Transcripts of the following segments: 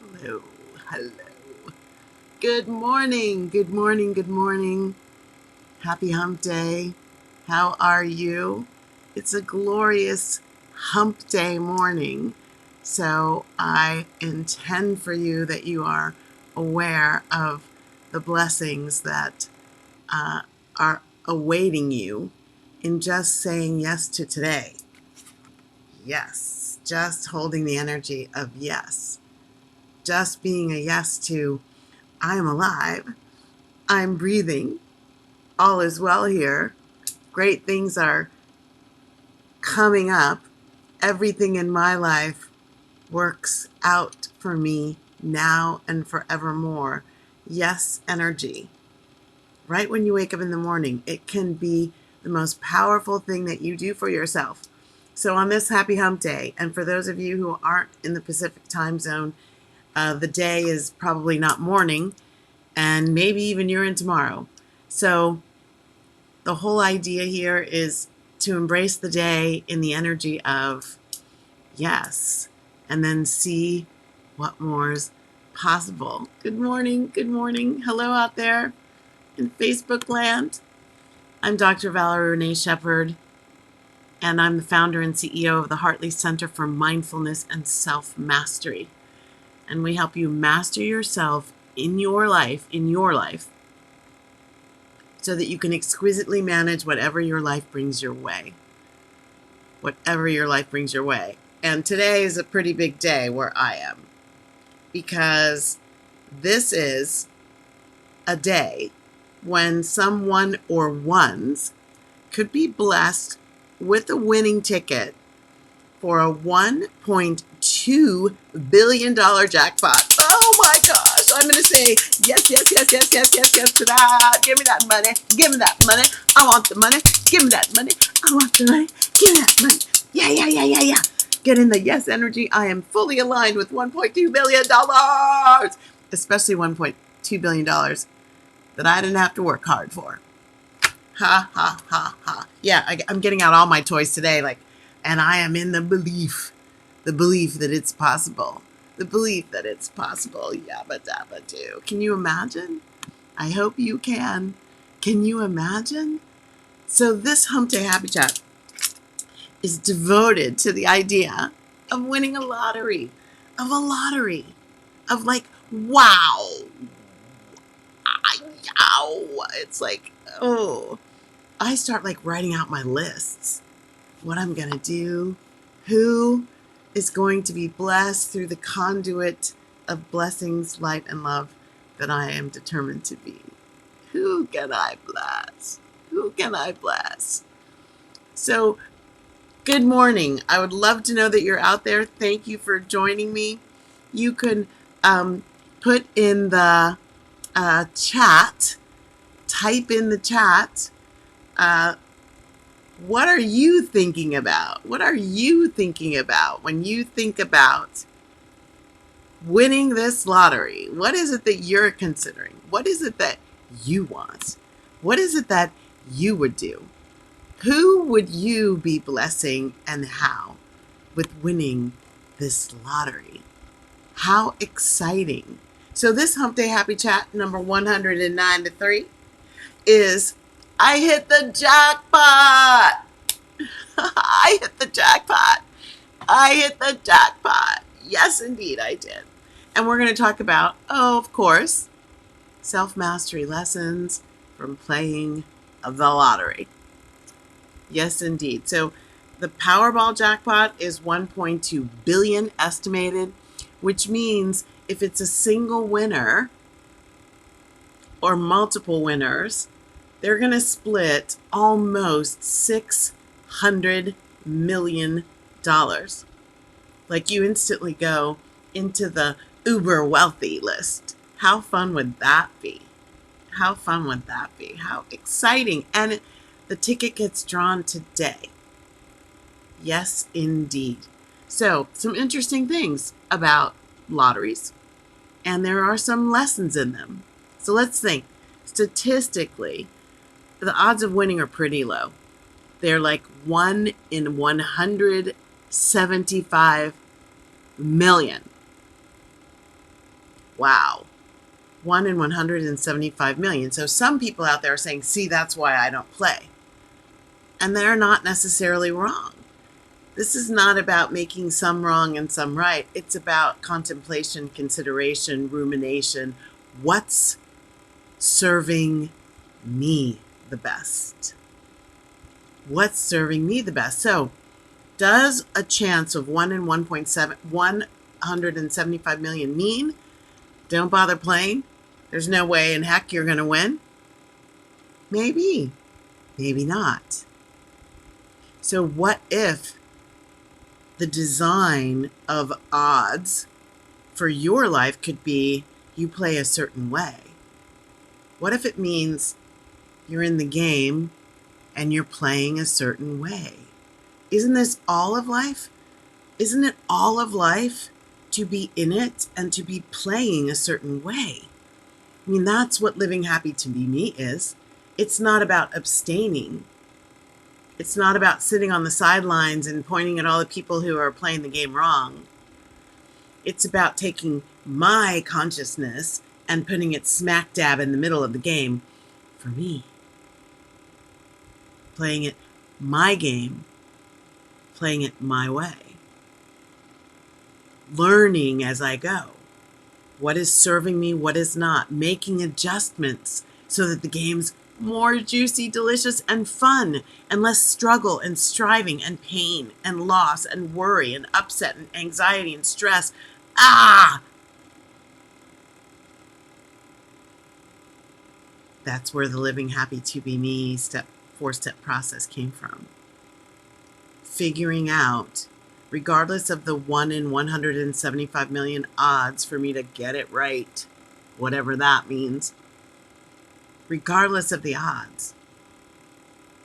Hello, hello. Good morning, good morning, good morning. Happy Hump Day. How are you? It's a glorious Hump Day morning. So I intend for you that you are aware of the blessings that are awaiting you in just saying yes to today. Yes, just holding the energy of yes. Just being a yes to I'm alive, I'm breathing, all is well here, great things are coming up, everything in my life works out for me now and forevermore. Yes, energy. Right when you wake up in the morning, it can be the most powerful thing that you do for yourself. So on this happy hump day, and for those of you who aren't in the Pacific time zone, the day is probably not morning, and maybe even you're in tomorrow. So the whole idea here is to embrace the day in the energy of yes, and then see what more's possible. Good morning, good morning. Hello out there in Facebook land. I'm Dr. Valerie Renee Shepherd, and I'm the founder and CEO of the Hartley Center for Mindfulness and Self-Mastery. And we help you master yourself in your life, so that you can exquisitely manage whatever your life brings your way. Whatever your life brings your way. And today is a pretty big day where I am, because this is a day when someone or ones could be blessed with a winning ticket for a $1.2 billion jackpot. Oh my gosh, I'm going to say yes, yes, yes, yes, yes, yes, yes to that. Give me that money. Give me that money. I want the money. Give me that money. I want the money. Give me that money. Yeah, yeah, yeah, yeah, yeah. Get in the yes energy. I am fully aligned with $1.2 billion, especially $1.2 billion that I didn't have to work hard for. Ha, ha, ha, ha. Yeah, I'm getting out all my toys today, and I am in the belief that it's possible. The belief that it's possible. Yabba dabba do. Can you imagine? I hope you can. Can you imagine? So this Hump Day Happy Chat is devoted to the idea of winning a lottery. Of like, wow. Yow. It's like, oh. I start writing out my lists. What I'm going to do, who is going to be blessed through the conduit of blessings, light, and love that I am determined to be. Who can I bless? Who can I bless? So, good morning. I would love to know that you're out there. Thank you for joining me. You can put in the chat, type in the chat, what are you thinking about? What are you thinking about when you think about winning this lottery? What is it that you're considering? What is it that you want? What is it that you would do? Who would you be blessing and how with winning this lottery? How exciting. So this Hump Day Happy Chat number 193 is I hit the jackpot. I hit the jackpot. I hit the jackpot. Yes, indeed, I did. And we're going to talk about, oh, of course, self-mastery lessons from playing the lottery. Yes, indeed. So the Powerball jackpot is 1.2 billion estimated, which means if it's a single winner or multiple winners, they're going to split almost $600 million. Like, you instantly go into the uber wealthy list. How fun would that be? How fun would that be? How exciting. And the ticket gets drawn today. Yes, indeed. So, some interesting things about lotteries, and there are some lessons in them. So let's think. Statistically, the odds of winning are pretty low. They're like 1 in 175 million. Wow. 1 in 175 million. So some people out there are saying, see, that's why I don't play. And they're not necessarily wrong. This is not about making some wrong and some right. It's about contemplation, consideration, rumination. What's serving me the best? What's serving me the best? So, does a chance of 1 in 175 million mean don't bother playing? There's no way in heck you're going to win? Maybe. Maybe not. So what if the design of odds for your life could be you play a certain way? What if it means you're in the game and you're playing a certain way? Isn't this all of life? Isn't it all of life to be in it and to be playing a certain way? I mean, that's what living happy to be me is. It's not about abstaining. It's not about sitting on the sidelines and pointing at all the people who are playing the game wrong. It's about taking my consciousness and putting it smack dab in the middle of the game for me. Playing it my game, playing it my way. Learning as I go. What is serving me, what is not. Making adjustments so that the game's more juicy, delicious, and fun, and less struggle and striving and pain and loss and worry and upset and anxiety and stress. That's where the living happy to be me four-step process came from. Figuring out, regardless of the 1 in 175 million odds for me to get it right, whatever that means, regardless of the odds,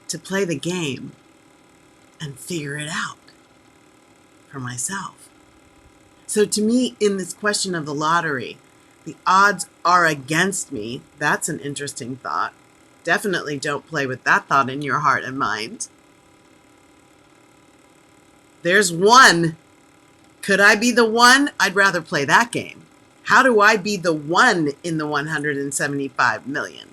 to play the game and figure it out for myself. So to me, in this question of the lottery, the odds are against me. That's an interesting thought. Definitely don't play with that thought in your heart and mind. There's one. Could I be the one? I'd rather play that game. How do I be the one in the 175 million?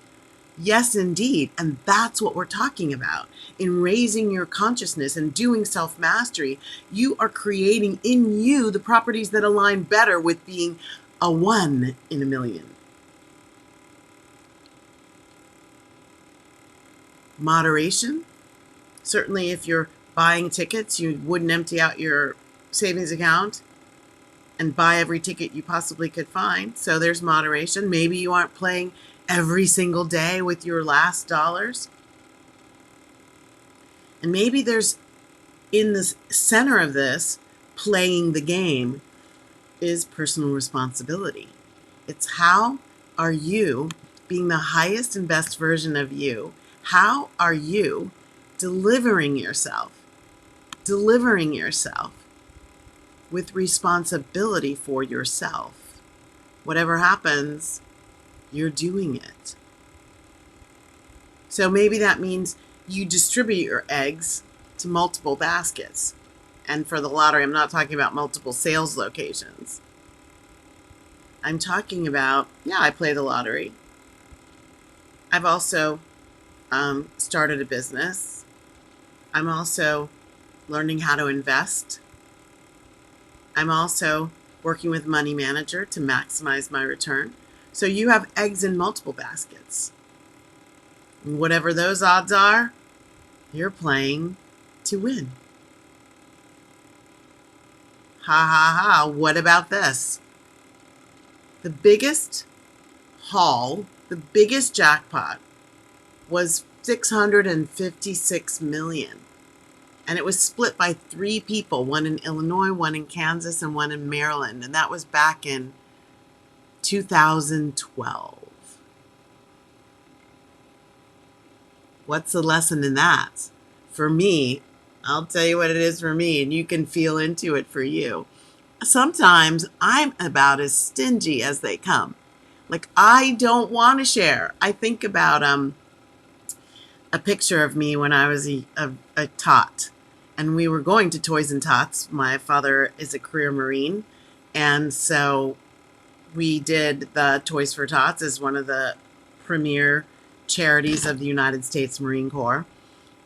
Yes, indeed. And that's what we're talking about. In raising your consciousness and doing self-mastery, you are creating in you the properties that align better with being a 1 in a million. Moderation. Certainly if you're buying tickets, you wouldn't empty out your savings account and buy every ticket you possibly could find. So there's moderation. Maybe you aren't playing every single day with your last dollars. And maybe there's, in the center of this, playing the game, is personal responsibility. It's how are you being the highest and best version of you? How are you delivering yourself with responsibility for yourself? Whatever happens, you're doing it. So maybe that means you distribute your eggs to multiple baskets. And for the lottery, I'm not talking about multiple sales locations. I'm talking about, I play the lottery. I've also started a business. I'm also learning how to invest. I'm also working with Money Manager to maximize my return. So you have eggs in multiple baskets. And whatever those odds are, you're playing to win. Ha ha ha, what about this? The biggest haul, the biggest jackpot was 656 million. And it was split by 3 people, one in Illinois, one in Kansas, and one in Maryland. And that was back in 2012. What's the lesson in that? For me, I'll tell you what it is for me, and you can feel into it for you. Sometimes I'm about as stingy as they come. Like, I don't want to share. I think about a picture of me when I was a tot. And we were going to Toys and Tots. My father is a career Marine. And so we did the Toys for Tots as one of the premier charities of the United States Marine Corps.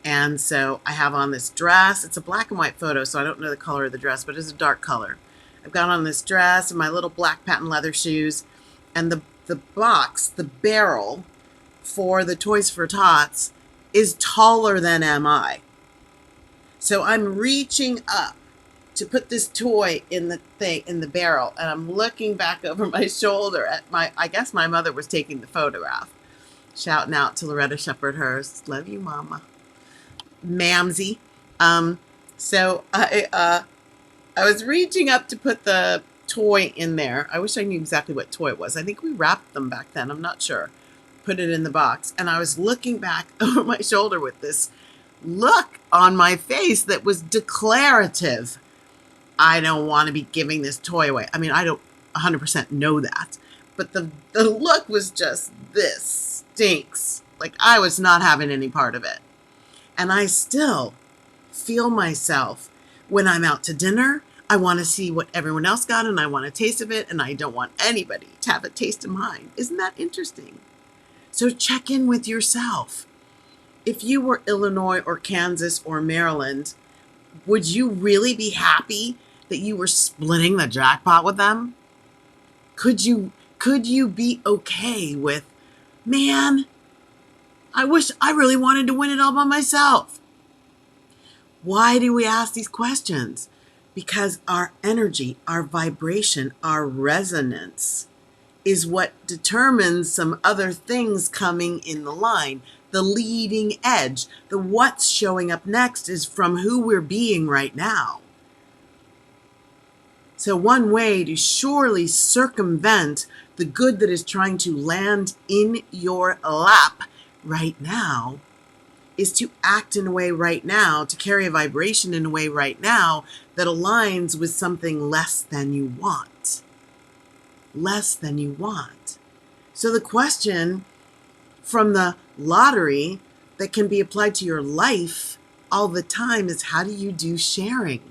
And so I have on this dress. It's a black and white photo, so I don't know the color of the dress, but it's a dark color. I've got on this dress and my little black patent leather shoes, and the box, the barrel for the Toys for Tots is taller than am I. So I'm reaching up to put this toy in the barrel, and I'm looking back over my shoulder at I guess my mother was taking the photograph. Shouting out to Loretta Shepherd Hurst. Love you, Mama. Mamsie. So I was reaching up to put the toy in there. I wish I knew exactly what toy it was. I think we wrapped them back then. I'm not sure. Put it in the box. And I was looking back over my shoulder with this look on my face that was declarative. I don't want to be giving this toy away. I mean, I don't 100% know that. But the look was just, this stinks. Like I was not having any part of it. And I still feel myself when I'm out to dinner. I want to see what everyone else got and I want a taste of it, and I don't want anybody to have a taste of mine. Isn't that interesting? So check in with yourself. If you were Illinois or Kansas or Maryland, would you really be happy that you were splitting the jackpot with them? Could you be okay with, man, I wish I really wanted to win it all by myself? Why do we ask these questions? Because our energy, our vibration, our resonance is what determines some other things coming in the line. The leading edge, the what's showing up next is from who we're being right now. So one way to surely circumvent the good that is trying to land in your lap right now is to act in a way right now, to carry a vibration in a way right now that aligns with something less than you want. Less than you want. So the question from the lottery that can be applied to your life all the time is, how do you do sharing?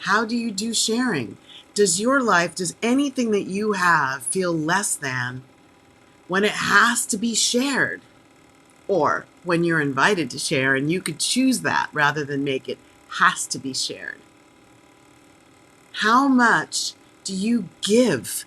How do you do sharing? Does your life, does anything that you have feel less than when it has to be shared? Or when you're invited to share and you could choose that rather than make it has to be shared? How much do you give?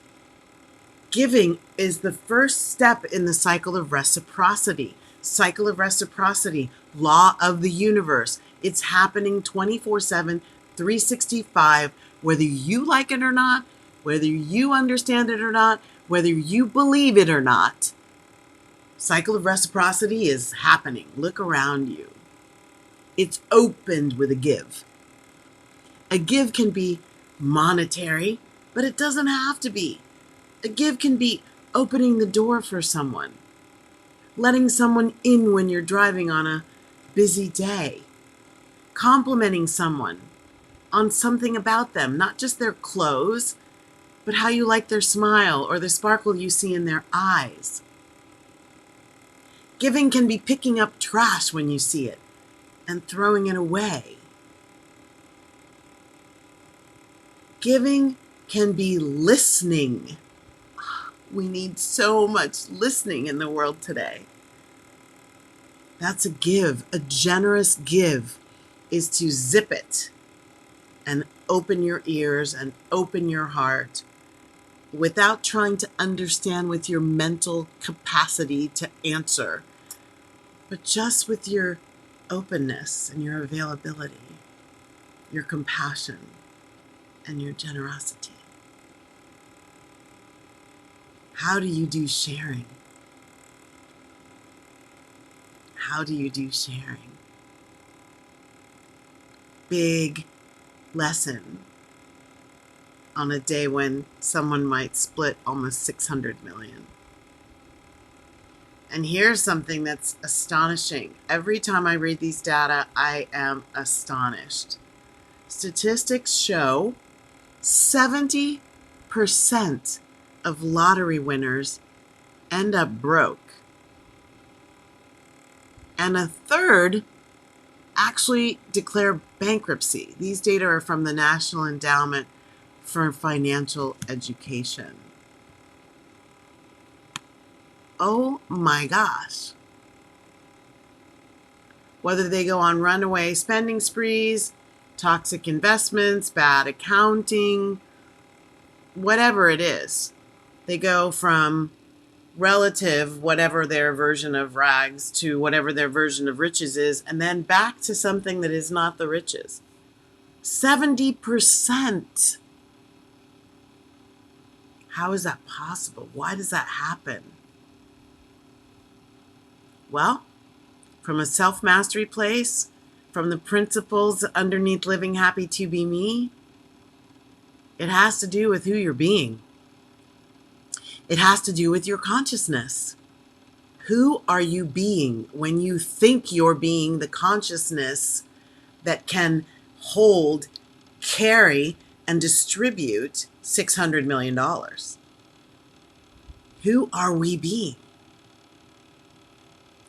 Giving is the first step in the cycle of reciprocity. Cycle of reciprocity, law of the universe. It's happening 24/7, 365, whether you like it or not, whether you understand it or not, whether you believe it or not. Cycle of reciprocity is happening. Look around you. It's opened with a give. A give can be monetary, but it doesn't have to be. A give can be opening the door for someone, letting someone in when you're driving on a busy day, complimenting someone on something about them, not just their clothes, but how you like their smile or the sparkle you see in their eyes. Giving can be picking up trash when you see it and throwing it away. Giving can be listening. We need so much listening in the world today. That's a give. A generous give is to zip it and open your ears and open your heart without trying to understand with your mental capacity to answer, but just with your openness and your availability, your compassion and your generosity. How do you do sharing? How do you do sharing? Big lesson on a day when someone might split almost 600 million. And here's something that's astonishing. Every time I read these data, I am astonished. Statistics show 70% of lottery winners end up broke. And a third actually declare bankruptcy. These data are from the National Endowment for financial education. Oh my gosh. Whether they go on runaway spending sprees, toxic investments, bad accounting, whatever it is, they go from relative, whatever their version of rags, to whatever their version of riches is, and then back to something that is not the riches. 70%. How is that possible? Why does that happen? Well, from a self-mastery place, from the principles underneath Living Happy to Be Me, it has to do with who you're being. It has to do with your consciousness. Who are you being when you think you're being the consciousness that can hold, carry, and distribute $600 million? Who are we being?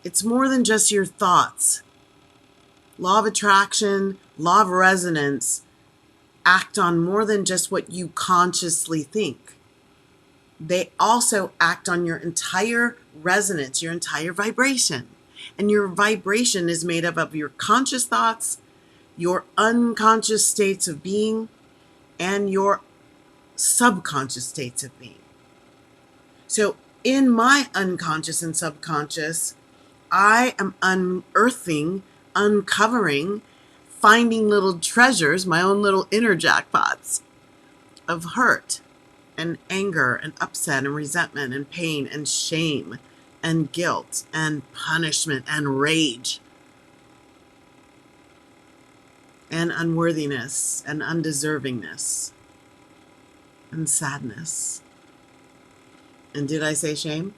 It's more than just your thoughts. Law of attraction, law of resonance act on more than just what you consciously think. They also act on your entire resonance, your entire vibration. And your vibration is made up of your conscious thoughts, your unconscious states of being, and your subconscious states of being. So in my unconscious and subconscious, I am unearthing, uncovering, finding little treasures, my own little inner jackpots of hurt and anger and upset and resentment and pain and shame and guilt and punishment and rage and unworthiness and undeservingness and sadness. And did I say shame?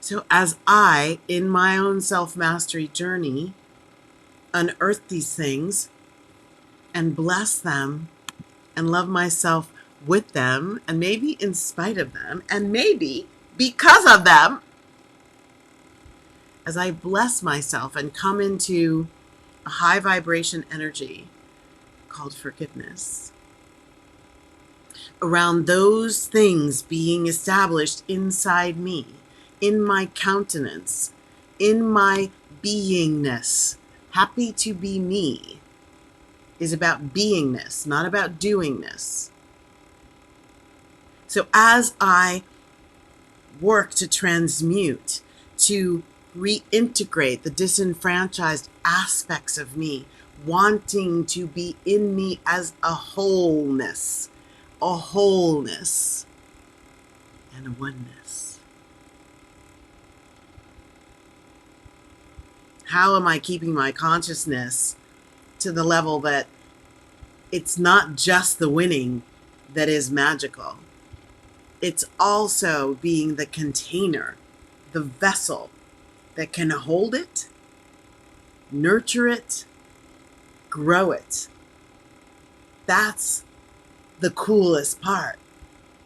So as I, in my own self-mastery journey, unearth these things and bless them and love myself with them, and maybe in spite of them, and maybe because of them, as I bless myself and come into a high vibration energy called forgiveness, around those things being established inside me, in my countenance, in my beingness. Happy to be me is about beingness, not about doingness. So as I work to transmute, to reintegrate the disenfranchised aspects of me, wanting to be in me as a wholeness and a oneness. How am I keeping my consciousness to the level that it's not just the winning that is magical? It's also being the container, the vessel that can hold it, nurture it, grow it. That's the coolest part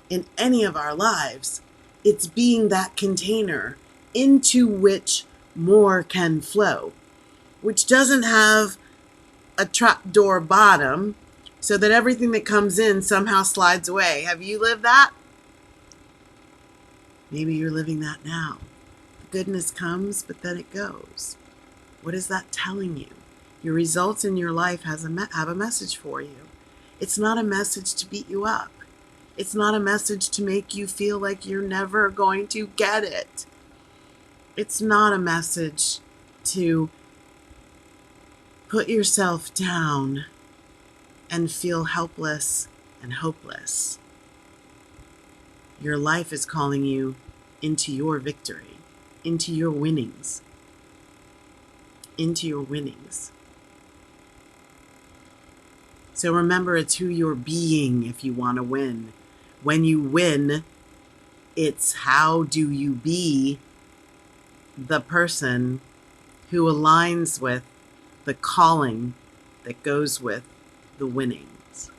in any of our lives. It's being that container into which more can flow, which doesn't have a trapdoor bottom so that everything that comes in somehow slides away. Have you lived that? Maybe you're living that now. The goodness comes, but then it goes. What is that telling you? Your results in your life have a message for you. It's not a message to beat you up. It's not a message to make you feel like you're never going to get it. It's not a message to put yourself down and feel helpless and hopeless. Your life is calling you into your victory, into your winnings, into your winnings. So remember, it's who you're being if you want to win. When you win, it's how do you be the person who aligns with the calling that goes with the winnings.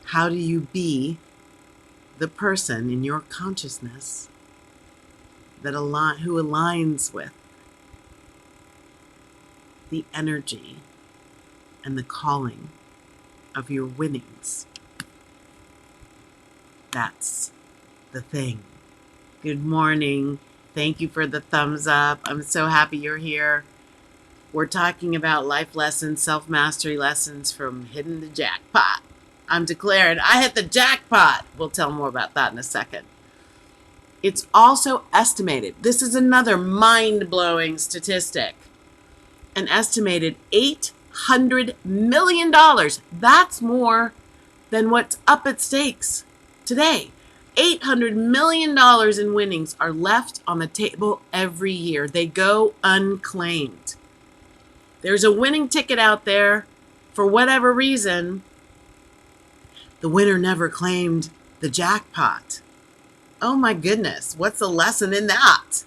How do you be the person in your consciousness that who aligns with the energy and the calling of your winnings. That's the thing. Good morning. Thank you for the thumbs up. I'm so happy you're here. We're talking about life lessons, self-mastery lessons from hitting the jackpot. I'm declaring I hit the jackpot. We'll tell more about that in a second. It's also estimated, this is another mind-blowing statistic, an estimated $800 million. That's more than what's up at stakes today. $800 million in winnings are left on the table every year. They go unclaimed. There's a winning ticket out there. For whatever reason, the winner never claimed the jackpot. Oh my goodness, what's the lesson in that?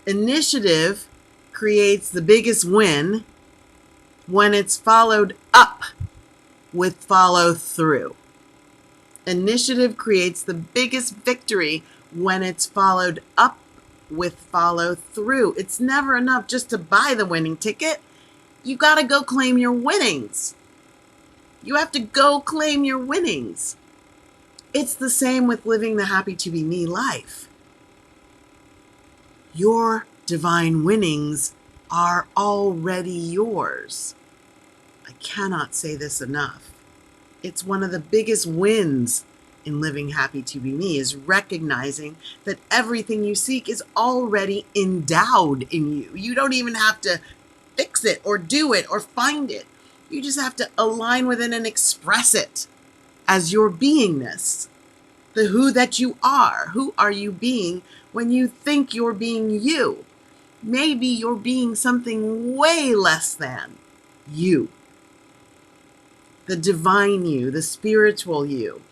Initiative creates the biggest win when it's followed up with follow through. Initiative creates the biggest victory when it's followed up with follow through. It's never enough just to buy the winning ticket. You got to go claim your winnings. You have to go claim your winnings. It's the same with living the happy to be me life. Your divine winnings are already yours. I cannot say this enough. It's one of the biggest wins in living happy to be me is recognizing that everything you seek is already endowed in you. You don't even have to fix it or do it or find it. You just have to align with it and express it as your beingness. The who that you are. Who are you being when you think you're being you? Maybe you're being something way less than you. The divine you, the spiritual you,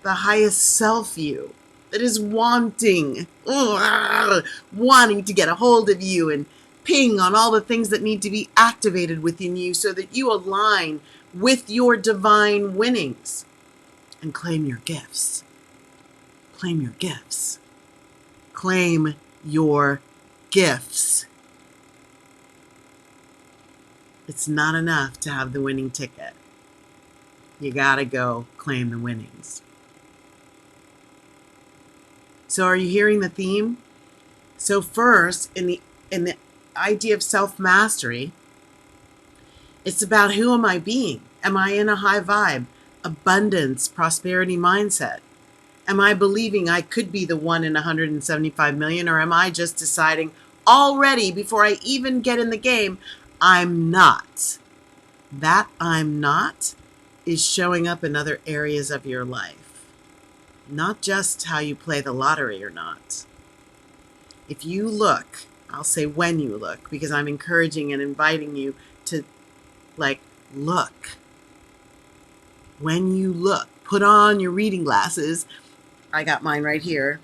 the highest self you that is wanting to get a hold of you and ping on all the things that need to be activated within you so that you align with your divine winnings and claim your gifts. Claim your gifts. Claim your gifts. It's not enough to have the winning ticket. You gotta go claim the winnings. So are you hearing the theme? So first, in the idea of self-mastery, it's about who am I being? Am I in a high vibe, abundance, prosperity mindset? Am I believing I could be the one in 175 million, or am I just deciding already before I even get in the game, I'm not? That I'm not is showing up in other areas of your life, not just how you play the lottery or not. If you look, I'll say when you look, because I'm encouraging and inviting you to look. When you look, put on your reading glasses. I got mine right here.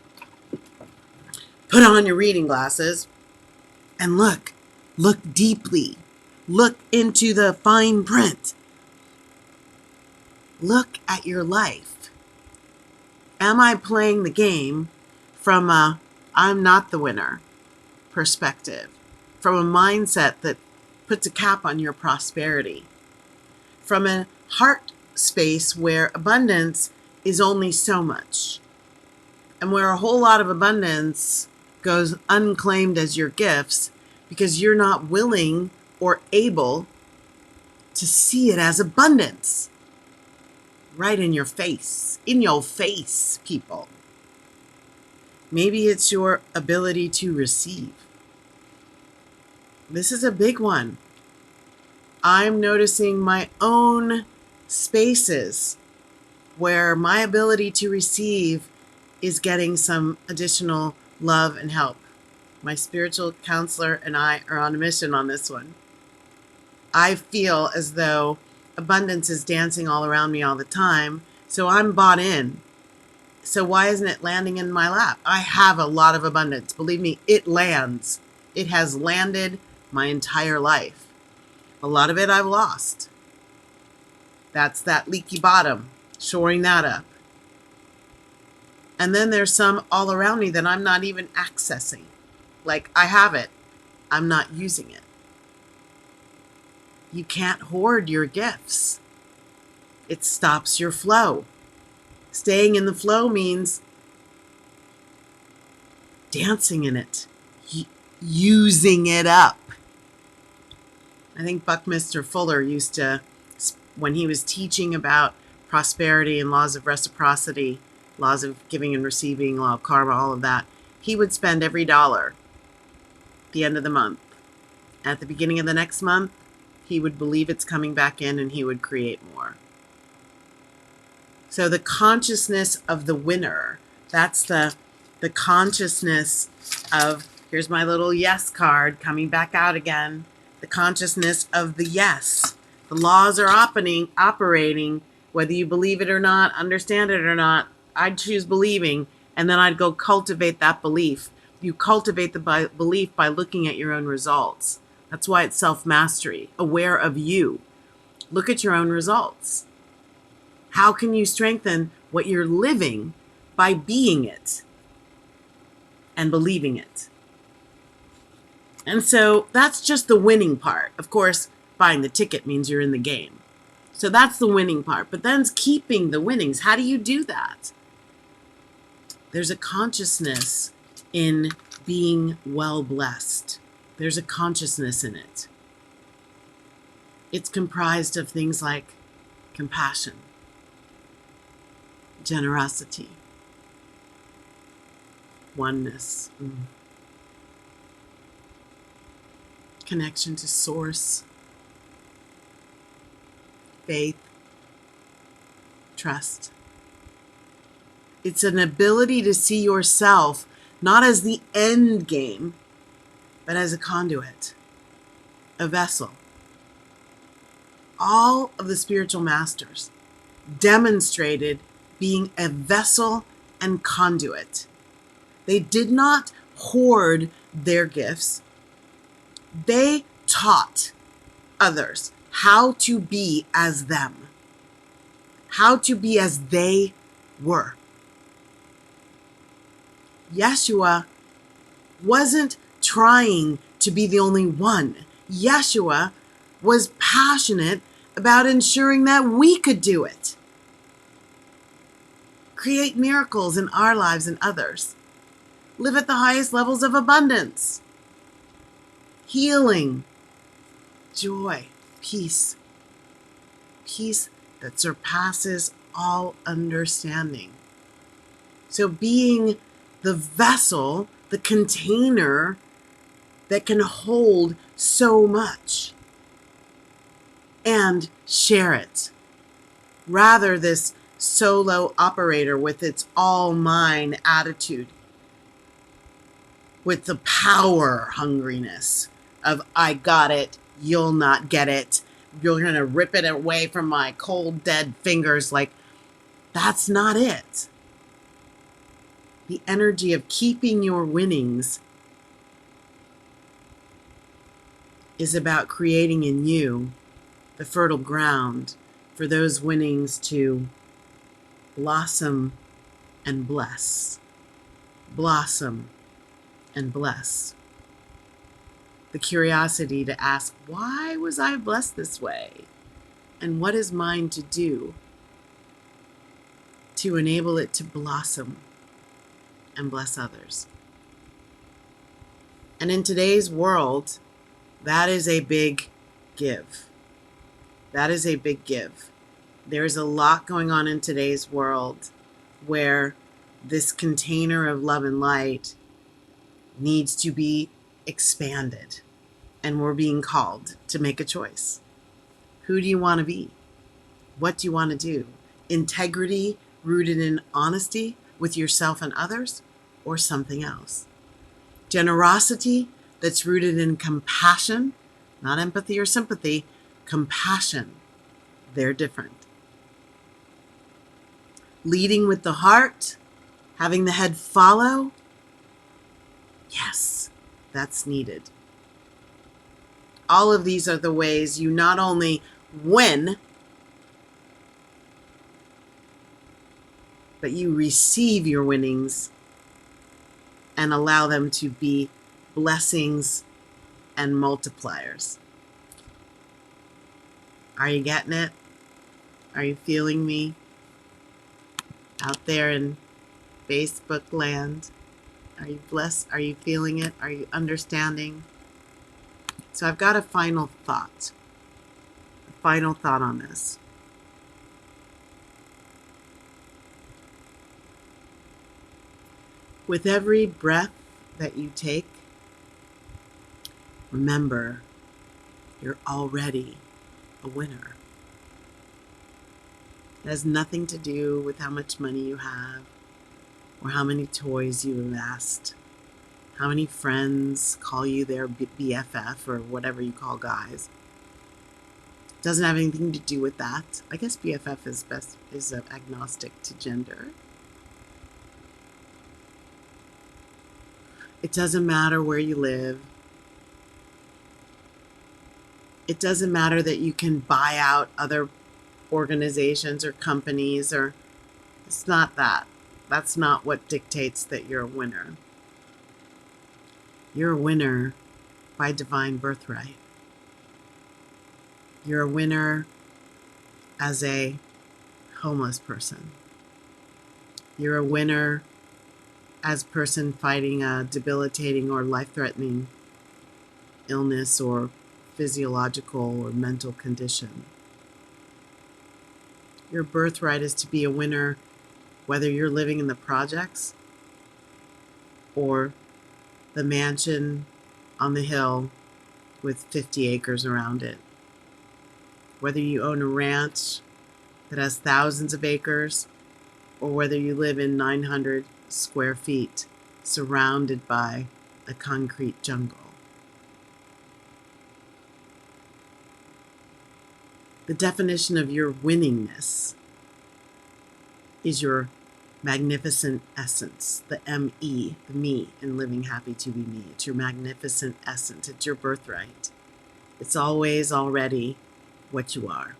Put on your reading glasses and look. Look deeply. Look into the fine print. Look at your life. Am I playing the game from a I'm not the winner perspective? From a mindset that puts a cap on your prosperity? From a heart space where abundance is only so much, and where a whole lot of abundance goes unclaimed as your gifts because you're not willing or able to see it as abundance right in your face, people. Maybe it's your ability to receive. This is a big one. I'm noticing my own spaces where my ability to receive is getting some additional love and help. My spiritual counselor and I are on a mission on this one. I feel as though abundance is dancing all around me all the time, so I'm bought in. So why isn't it landing in my lap? I have a lot of abundance. Believe me, it lands. It has landed my entire life. A lot of it I've lost. That's that leaky bottom, shoring that up. And then there's some all around me that I'm not even accessing. Like I have it, I'm not using it. You can't hoard your gifts. It stops your flow. Staying in the flow means dancing in it, using it up. I think Buckminster Fuller used to, when he was teaching about prosperity and laws of reciprocity, laws of giving and receiving, law of karma, all of that, he would spend every dollar at the end of the month. At the beginning of the next month, he would believe it's coming back in and he would create more. So the consciousness of the winner, that's the consciousness of, here's my little yes card coming back out again, the consciousness of the yes. The laws are operating, whether you believe it or not, understand it or not. I'd choose believing, and then I'd go cultivate that belief. You cultivate the belief by looking at your own results. That's why it's self-mastery, aware of you. Look at your own results. How can you strengthen what you're living by being it and believing it? And so that's just the winning part. Of course, buying the ticket means you're in the game. So that's the winning part. But then it's keeping the winnings. How do you do that? There's a consciousness in being well blessed. There's a consciousness in it. It's comprised of things like compassion, generosity, oneness, connection to source, faith, trust. It's an ability to see yourself not as the end game, but as a conduit, a vessel. All of the spiritual masters demonstrated being a vessel and conduit. They did not hoard their gifts. They taught others how to be as them, how to be as they were. Yeshua wasn't trying to be the only one. Yeshua was passionate about ensuring that we could do it. Create miracles in our lives and others. Live at the highest levels of abundance. Healing, joy, peace. Peace that surpasses all understanding. So being the vessel, the container that can hold so much and share it. Rather this solo operator with its all mine attitude, with the power hungriness of I got it, you'll not get it, you're going to rip it away from my cold dead fingers. Like, that's not it. The energy of keeping your winnings is about creating in you the fertile ground for those winnings to blossom and bless. Blossom and bless. The curiosity to ask, why was I blessed this way? And what is mine to do to enable it to blossom and bless others? And in today's world, that is a big give. That is a big give. There's a lot going on in today's world where this container of love and light needs to be expanded. And we're being called to make a choice. Who do you want to be? What do you want to do? Integrity rooted in honesty with yourself and others, or something else? Generosity that's rooted in compassion, not empathy or sympathy, compassion. They're different. Leading with the heart, having the head follow. Yes, that's needed. All of these are the ways you not only win, but you receive your winnings and allow them to be blessings and multipliers. Are you getting it? Are you feeling me out there in Facebook land? Are you blessed? Are you feeling it? Are you understanding? So I've got a final thought on this. With every breath that you take, remember, you're already a winner. It has nothing to do with how much money you have or how many toys you amassed, how many friends call you their BFF or whatever you call guys. It doesn't have anything to do with that. I guess BFF is agnostic to gender. It doesn't matter where you live. It doesn't matter that you can buy out other organizations or companies, or it's not that. That's not what dictates that you're a winner. You're a winner by divine birthright. You're a winner as a homeless person. You're a winner as a person fighting a debilitating or life-threatening illness or physiological or mental condition. Your birthright is to be a winner whether you're living in the projects or the mansion on the hill with 50 acres around it. Whether you own a ranch that has thousands of acres or whether you live in 900 square feet surrounded by a concrete jungle. The definition of your winningness is your magnificent essence, the M-E, the me in living happy to be me. It's your magnificent essence. It's your birthright. It's always already what you are.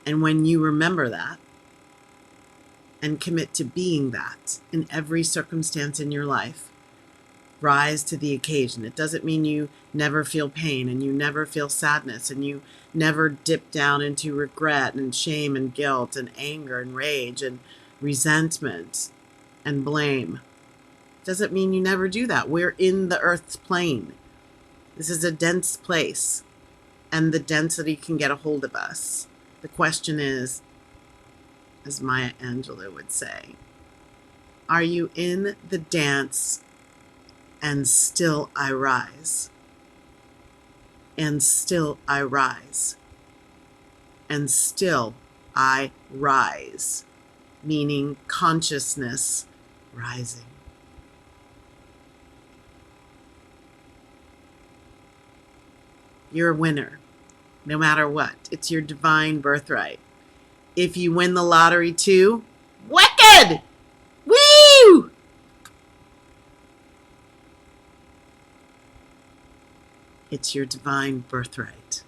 And when you remember that and commit to being that in every circumstance in your life, rise to the occasion. It doesn't mean you never feel pain and you never feel sadness and you never dip down into regret and shame and guilt and anger and rage and resentment and blame. It doesn't mean you never do that. We're in the earth's plane. This is a dense place and the density can get a hold of us. The question is, as Maya Angelou would say, are you in the dance and still I rise? And still I rise. And still I rise. Meaning consciousness rising. You're a winner, no matter what. It's your divine birthright. If you win the lottery too, wicked! Woo! It's your divine birthright.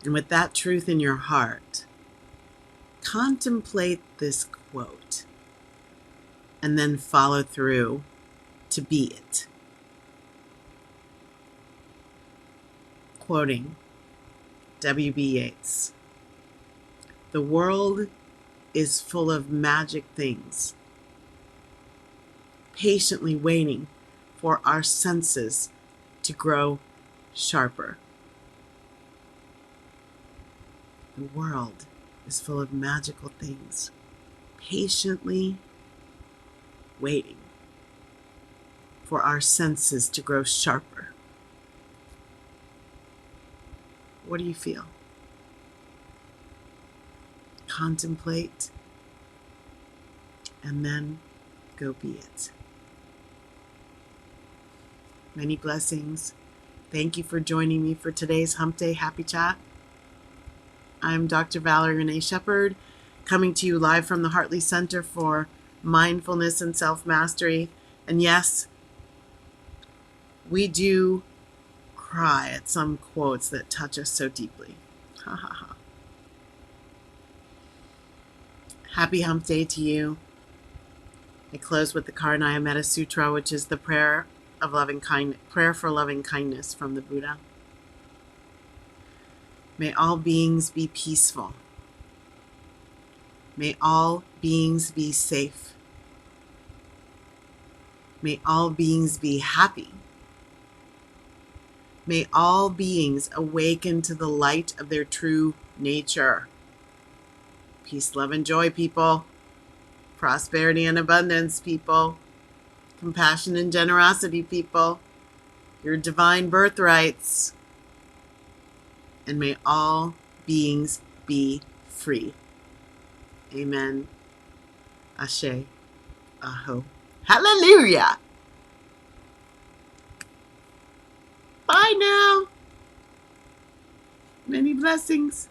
And with that truth in your heart, contemplate this quote and then follow through to be it. Quoting W.B. Yeats, "The world is full of magic things, patiently waiting for our senses to grow sharper." The world is full of magical things, patiently waiting for our senses to grow sharper. What do you feel? Contemplate and then go be it. Many blessings. Thank you for joining me for today's Hump Day Happy Chat. I'm Dr. Valerie Renee Shepard, coming to you live from the Hartley Center for Mindfulness and Self-Mastery. And yes, we do cry at some quotes that touch us so deeply. Ha ha ha. Happy Hump Day to you. I close with the Karanaya Metta Sutra, which is the prayer for loving kindness from the Buddha. May all beings be peaceful. May all beings be safe. May all beings be happy. May all beings awaken to the light of their true nature. Peace, love, and joy, people. Prosperity and abundance, people. Compassion and generosity, people. Your divine birthrights. And may all beings be free. Amen. Ashe. Aho. Hallelujah. Bye now. Many blessings.